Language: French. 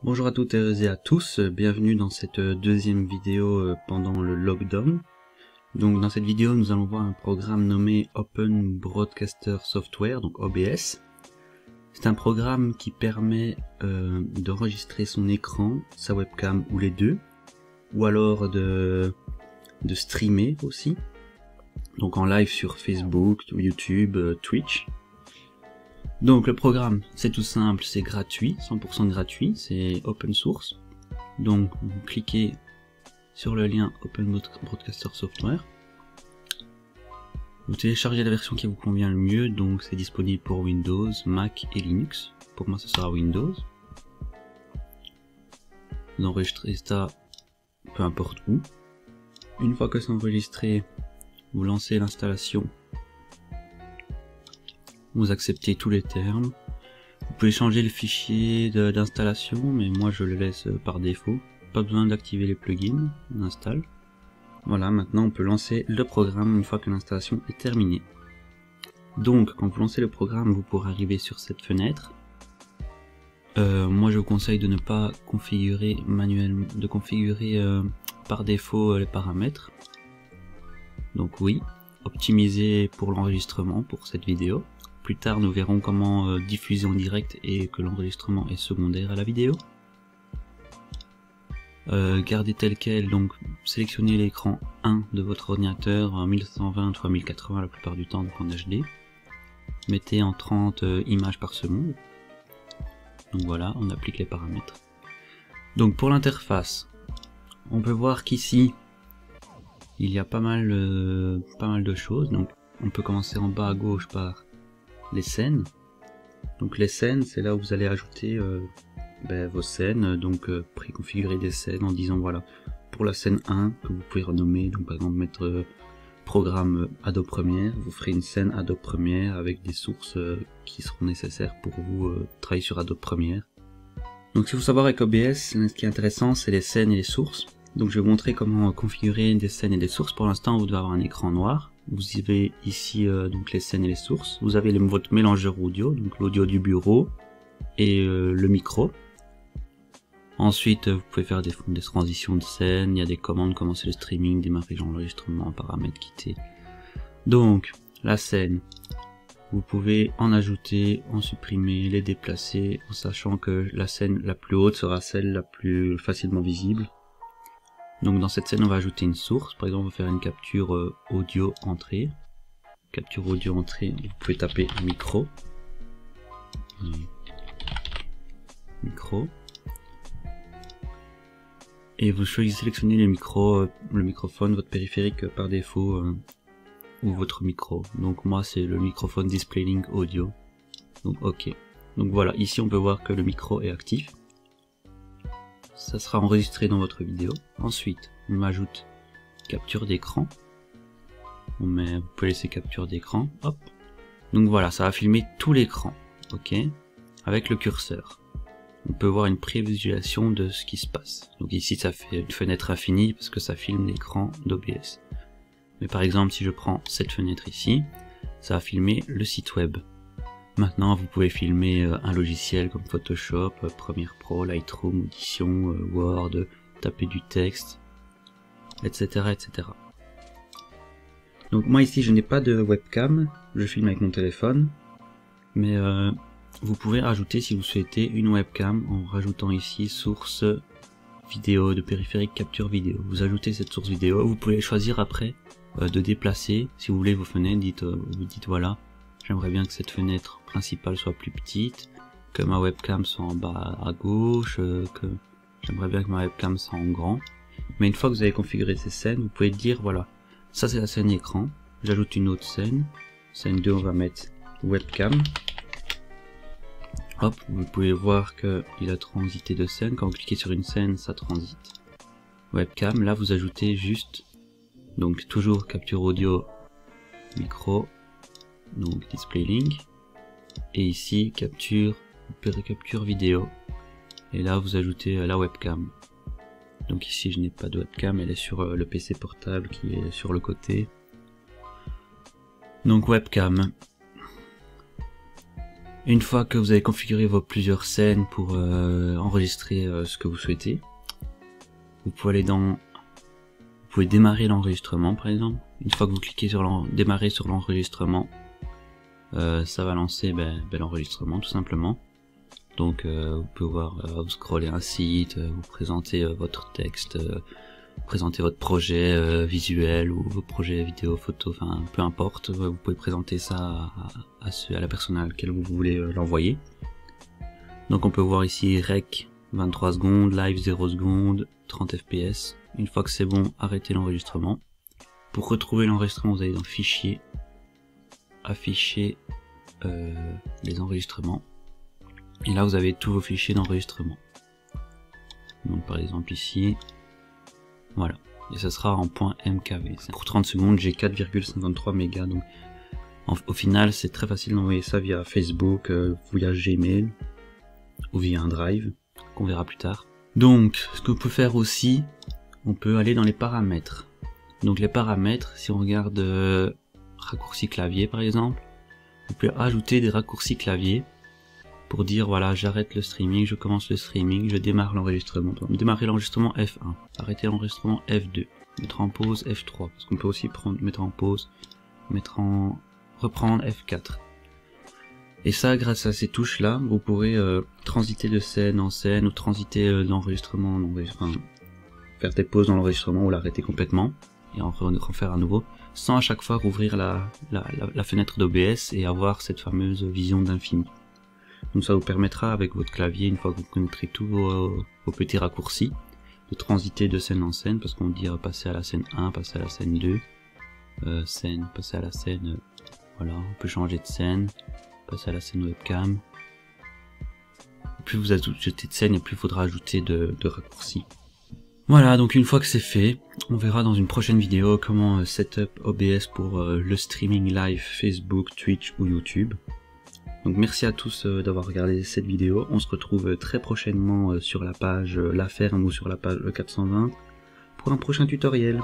Bonjour à toutes et à tous, bienvenue dans cette deuxième vidéo pendant le lockdown. Donc dans cette vidéo nous allons voir un programme nommé Open Broadcaster Software, donc OBS. C'est un programme qui permet d'enregistrer son écran, sa webcam ou les deux, ou alors de streamer aussi, donc en live sur Facebook, YouTube, Twitch. Donc le programme, c'est tout simple, c'est gratuit, 100% gratuit, c'est open source. Donc vous cliquez sur le lien Open Broadcaster Software. Vous téléchargez la version qui vous convient le mieux, donc c'est disponible pour Windows, Mac et Linux. Pour moi ce sera Windows. Vous enregistrez ça peu importe où. Une fois que c'est enregistré, vous lancez l'installation. Vous acceptez tous les termes. Vous pouvez changer le fichier d'installation, mais moi je le laisse par défaut. Pas besoin d'activer les plugins, on installe. Voilà, maintenant on peut lancer le programme une fois que l'installation est terminée. Donc quand vous lancez le programme, vous pourrez arriver sur cette fenêtre. Moi je vous conseille de ne pas configurer manuellement, de configurer par défaut les paramètres. Donc oui, optimiser pour l'enregistrement pour cette vidéo. Plus tard, nous verrons comment diffuser en direct et que l'enregistrement est secondaire à la vidéo. Gardez tel quel, donc sélectionnez l'écran 1 de votre ordinateur en 1120 x 1080 la plupart du temps, donc en HD. Mettez en 30 images par seconde. Donc voilà, on applique les paramètres. Donc pour l'interface, on peut voir qu'ici, il y a pas mal de choses. Donc on peut commencer en bas à gauche par les scènes. Donc les scènes, c'est là où vous allez ajouter vos scènes, donc préconfigurer des scènes en disant voilà, pour la scène 1 que vous pouvez renommer, donc par exemple mettre programme Adobe Premiere, vous ferez une scène Adobe Premiere avec des sources qui seront nécessaires pour vous travailler sur Adobe Premiere. Donc ce qu'il faut savoir avec OBS, ce qui est intéressant, c'est les scènes et les sources. Donc je vais vous montrer comment configurer des scènes et des sources. Pour l'instant vous devez avoir un écran noir. Vous avez ici donc les scènes et les sources. Vous avez votre mélangeur audio, donc l'audio du bureau et le micro. Ensuite vous pouvez faire des transitions de scène, il y a des commandes, commencer le streaming, démarrer l'enregistrement, paramètres, quitter. Donc la scène, vous pouvez en ajouter, en supprimer, les déplacer, en sachant que la scène la plus haute sera celle la plus facilement visible. Donc dans cette scène on va ajouter une source, par exemple on va faire une capture audio entrée. Capture audio entrée, vous pouvez taper micro. Micro. Et vous choisissez sélectionner le microphone, votre périphérique par défaut, ou votre micro. Donc moi c'est le microphone DisplayLink Audio. Donc ok. Donc voilà, ici on peut voir que le micro est actif. Ça sera enregistré dans votre vidéo. Ensuite, on ajoute capture d'écran. Vous pouvez laisser capture d'écran. Hop. Donc voilà, ça va filmer tout l'écran. Ok. Avec le curseur. On peut voir une prévisualisation de ce qui se passe. Donc ici, ça fait une fenêtre infinie parce que ça filme l'écran d'OBS. Mais par exemple, si je prends cette fenêtre ici, ça va filmer le site web. Maintenant, vous pouvez filmer un logiciel comme Photoshop, Premiere Pro, Lightroom, Audition, Word, taper du texte, etc., etc. Donc moi ici, je n'ai pas de webcam, je filme avec mon téléphone, mais vous pouvez rajouter si vous souhaitez une webcam en rajoutant ici source vidéo de périphérique capture vidéo. Vous ajoutez cette source vidéo, vous pouvez choisir après de déplacer, si vous voulez vos fenêtres, vous dites voilà. J'aimerais bien que cette fenêtre principale soit plus petite, que ma webcam soit en bas à gauche, que j'aimerais bien que ma webcam soit en grand. Mais une fois que vous avez configuré ces scènes, vous pouvez dire voilà, ça c'est la scène écran, j'ajoute une autre scène, scène 2 on va mettre webcam. Hop, vous pouvez voir qu'il a transité de scène, quand vous cliquez sur une scène ça transite. Webcam, là vous ajoutez juste, donc toujours capture audio, micro, donc DisplayLink, et ici capture vidéo, et là vous ajoutez la webcam. Donc ici je n'ai pas de webcam, elle est sur le PC portable qui est sur le côté. Donc webcam, Une fois que vous avez configuré vos plusieurs scènes pour enregistrer ce que vous souhaitez, vous pouvez aller vous pouvez démarrer l'enregistrement par exemple. Une fois que vous cliquez sur démarrer sur l'enregistrement, ça va lancer l'enregistrement tout simplement. Donc vous pouvez voir, vous scroller un site, vous présenter votre texte, présenter votre projet visuel ou vos projets vidéo, photo, enfin peu importe, vous pouvez présenter ça à la personne à laquelle vous voulez l'envoyer. Donc on peut voir ici rec 23 secondes, live 0 secondes, 30 fps. Une fois que c'est bon, arrêtez l'enregistrement. Pour retrouver l'enregistrement, vous allez dans fichier, afficher les enregistrements. Et là vous avez tous vos fichiers d'enregistrement. Donc par exemple ici, voilà. Et ça sera en .mkv. Pour 30 secondes, j'ai 4,53 mégas. Donc au final, c'est très facile d'envoyer ça via Facebook, via Gmail ou via un drive qu'on verra plus tard. Donc ce que vous pouvez faire aussi, on peut aller dans les paramètres. Donc les paramètres, si on regarde raccourci clavier par exemple, vous pouvez ajouter des raccourcis clavier pour dire voilà, j'arrête le streaming, je commence le streaming, je démarre l'enregistrement. Démarrer l'enregistrement F1, arrêter l'enregistrement F2, mettre en pause F3, parce qu'on peut aussi mettre en pause, reprendre F4. Et ça, grâce à ces touches là, vous pourrez transiter de scène en scène ou transiter d'enregistrement en enregistrement, faire des pauses dans l'enregistrement ou l'arrêter complètement et en refaire à nouveau, sans à chaque fois rouvrir la fenêtre d'OBS et avoir cette fameuse vision d'infini. Donc ça vous permettra avec votre clavier, une fois que vous connaîtrez tous vos petits raccourcis, de transiter de scène en scène, parce qu'on dit passer à la scène 1, passer à la scène 2, passer à la scène, voilà, on peut changer de scène, passer à la scène webcam. Plus vous ajoutez de scène et plus il faudra ajouter de raccourcis. Voilà, donc une fois que c'est fait, on verra dans une prochaine vidéo comment setup OBS pour le streaming live Facebook, Twitch ou YouTube. Donc merci à tous d'avoir regardé cette vidéo. On se retrouve très prochainement sur la page La Ferme ou sur la page E420 pour un prochain tutoriel.